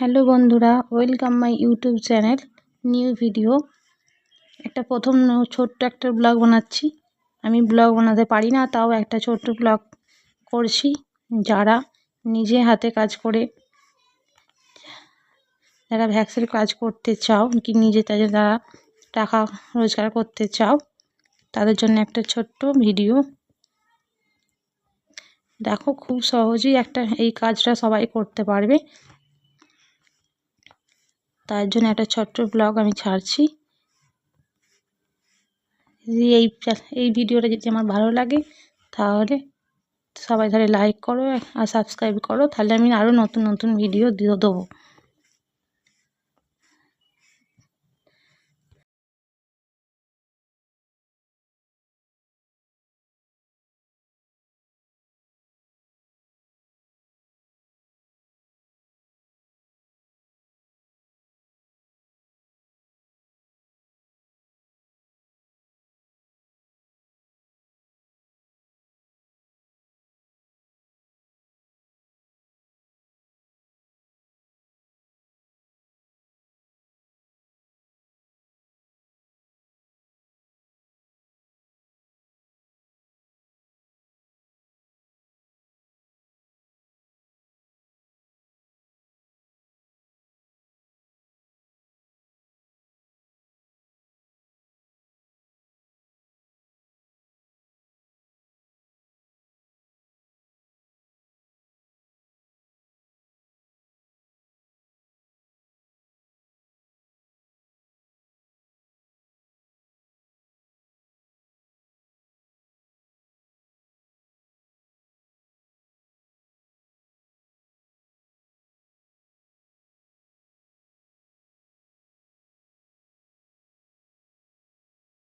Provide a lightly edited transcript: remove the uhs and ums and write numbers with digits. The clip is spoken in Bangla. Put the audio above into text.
হ্যালো বন্ধুরা, welcome my YouTube channel new video. প্রথম ছোট্ট একটা ব্লগ বানাচ্ছি। আমি ব্লগ বানাতে পারি না, তাও একটা ছোট্ট ব্লগ করছি। যারা নিজে হাতে কাজ করে, যারা ভ্যাক্সের কাজ করতে চাও কি নিজে যারা টাকা রোজগার করতে চাও, তাদের জন্য একটা ছোট্ট ভিডিও। দেখো, খুব সহজেই এই কাজটা সবাই করতে পারবে। তার জন্য একটা ছোট্ট ব্লগ আমি ছাড়ছি। যদি এই ভিডিওটা যদি আমার ভালো লাগে, তাহলে সবাই লাইক করো আর সাবস্ক্রাইব করো, তাহলে আমি আরও নতুন নতুন ভিডিও দেবো।